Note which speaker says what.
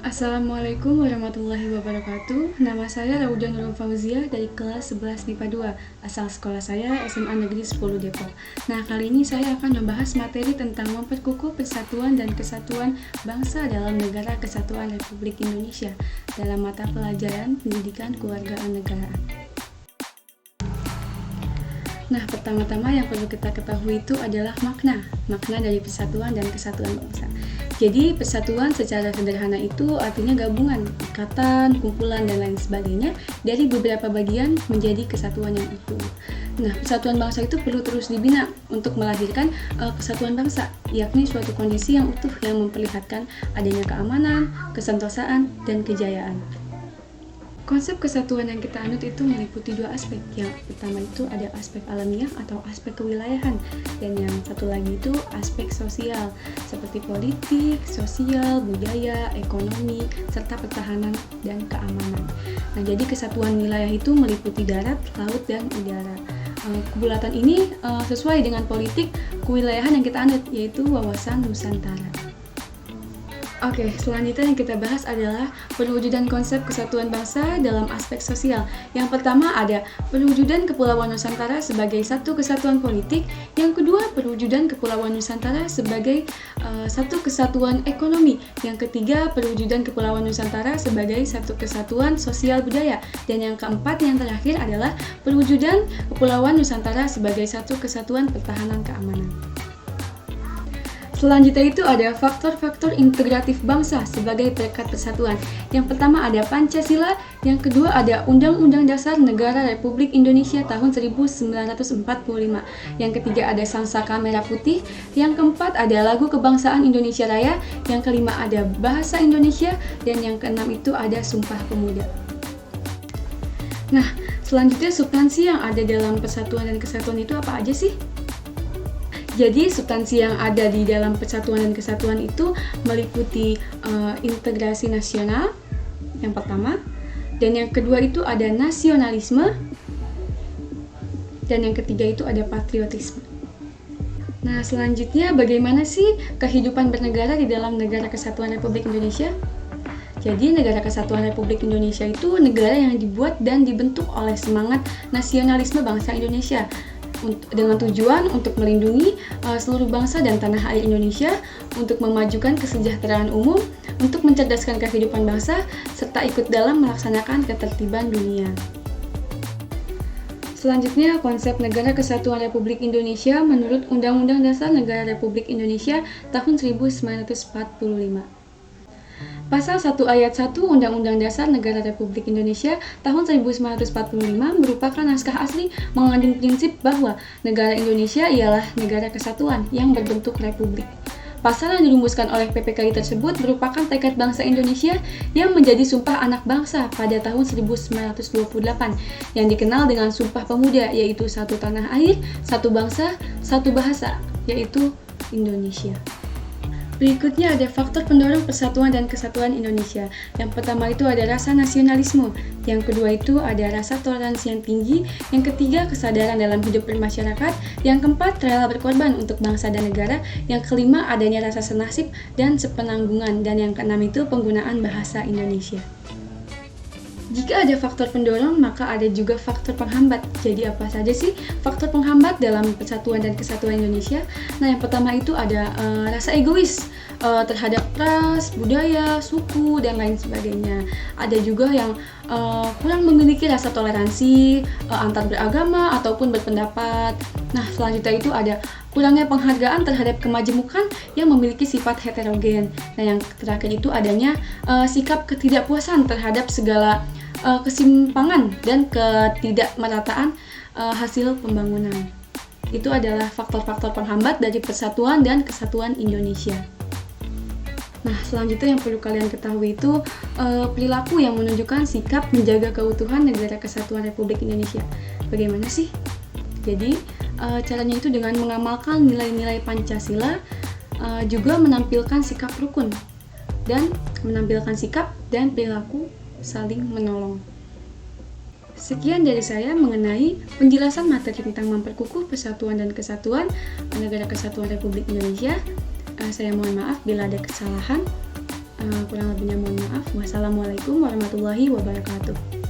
Speaker 1: Assalamualaikum warahmatullahi wabarakatuh. Nama saya Rauda Nurul Fauziah dari kelas 11 MIPA 2. Asal sekolah saya SMA Negeri 10 Depok. Nah, kali ini saya akan membahas materi tentang memperkukuh persatuan dan kesatuan bangsa dalam Negara Kesatuan Republik Indonesia dalam mata pelajaran Pendidikan Kewarganegaraan. Nah, pertama-tama yang perlu kita ketahui itu adalah makna dari persatuan dan kesatuan bangsa. Jadi, persatuan secara sederhana itu artinya gabungan, ikatan, kumpulan, dan lain sebagainya dari beberapa bagian menjadi kesatuan yang utuh. Nah, persatuan bangsa itu perlu terus dibina untuk melahirkan kesatuan bangsa, yakni suatu kondisi yang utuh yang memperlihatkan adanya keamanan, kesentosaan, dan kejayaan. Konsep kesatuan yang kita anut itu meliputi dua aspek. Yang pertama itu ada aspek alamiah atau aspek kewilayahan, dan yang satu lagi itu aspek sosial seperti politik, sosial, budaya, ekonomi, serta pertahanan dan keamanan. Nah, jadi kesatuan wilayah itu meliputi darat, laut, dan udara. Kebulatan ini sesuai dengan politik kewilayahan yang kita anut, yaitu wawasan Nusantara. Oke, selanjutnya yang kita bahas adalah perwujudan konsep kesatuan bangsa dalam aspek sosial. Yang pertama ada perwujudan Kepulauan Nusantara sebagai satu kesatuan politik. Yang kedua, perwujudan Kepulauan Nusantara sebagai satu kesatuan ekonomi. Yang ketiga, perwujudan Kepulauan Nusantara sebagai satu kesatuan sosial budaya. Dan yang keempat, yang terakhir adalah perwujudan Kepulauan Nusantara sebagai satu kesatuan pertahanan keamanan. Selanjutnya itu ada faktor-faktor integratif bangsa sebagai perekat persatuan. Yang pertama ada Pancasila, yang kedua ada Undang-Undang Dasar Negara Republik Indonesia tahun 1945, yang ketiga ada Sangsaka Merah Putih, yang keempat ada Lagu Kebangsaan Indonesia Raya, yang kelima ada Bahasa Indonesia, dan yang keenam itu ada Sumpah Pemuda. Nah, selanjutnya substansi yang ada dalam persatuan dan kesatuan itu apa aja sih? Jadi substansi yang ada di dalam persatuan dan kesatuan itu meliputi integrasi nasional yang pertama, dan yang kedua itu ada nasionalisme, dan yang ketiga itu ada patriotisme. Nah, selanjutnya bagaimana sih kehidupan bernegara di dalam Negara Kesatuan Republik Indonesia? Jadi, Negara Kesatuan Republik Indonesia itu negara yang dibuat dan dibentuk oleh semangat nasionalisme bangsa Indonesia dengan tujuan untuk melindungi seluruh bangsa dan tanah air Indonesia, untuk memajukan kesejahteraan umum, untuk mencerdaskan kehidupan bangsa, serta ikut dalam melaksanakan ketertiban dunia. Selanjutnya, konsep Negara Kesatuan Republik Indonesia menurut Undang-Undang Dasar Negara Republik Indonesia tahun 1945. Pasal 1 ayat 1 Undang-Undang Dasar Negara Republik Indonesia tahun 1945 merupakan naskah asli mengandung prinsip bahwa negara Indonesia ialah negara kesatuan yang berbentuk republik. Pasal yang dirumuskan oleh PPKI tersebut merupakan tekad bangsa Indonesia yang menjadi Sumpah Anak Bangsa pada tahun 1928 yang dikenal dengan Sumpah Pemuda, yaitu satu tanah air, satu bangsa, satu bahasa, yaitu Indonesia. Berikutnya ada faktor pendorong persatuan dan kesatuan Indonesia. Yang pertama itu ada rasa nasionalisme, yang kedua itu ada rasa toleransi yang tinggi, yang ketiga kesadaran dalam hidup bermasyarakat, yang keempat rela berkorban untuk bangsa dan negara, yang kelima adanya rasa senasib dan sepenanggungan, dan yang keenam itu penggunaan bahasa Indonesia. Jika ada faktor pendorong, maka ada juga faktor penghambat. Jadi apa saja sih faktor penghambat dalam persatuan dan kesatuan Indonesia? Nah, yang pertama itu ada rasa egois terhadap ras, budaya, suku, dan lain sebagainya. Ada juga yang kurang memiliki rasa toleransi antar beragama ataupun berpendapat. Nah, selanjutnya itu ada kurangnya penghargaan terhadap kemajemukan yang memiliki sifat heterogen. Nah, yang terakhir itu adanya sikap ketidakpuasan terhadap segala kesimpangan dan ketidakmerataan hasil pembangunan. Itu adalah faktor-faktor penghambat dari persatuan dan kesatuan Indonesia. Nah, selanjutnya yang perlu kalian ketahui itu perilaku yang menunjukkan sikap menjaga keutuhan Negara Kesatuan Republik Indonesia. Bagaimana sih? Jadi, caranya itu dengan mengamalkan nilai-nilai Pancasila, juga menampilkan sikap rukun, dan menampilkan sikap dan perilaku saling menolong. Sekian dari saya mengenai penjelasan materi tentang memperkukuh persatuan dan kesatuan Negara Kesatuan Republik Indonesia. Saya mohon maaf bila ada kesalahan. Kurang lebihnya mohon maaf. Wassalamualaikum warahmatullahi wabarakatuh.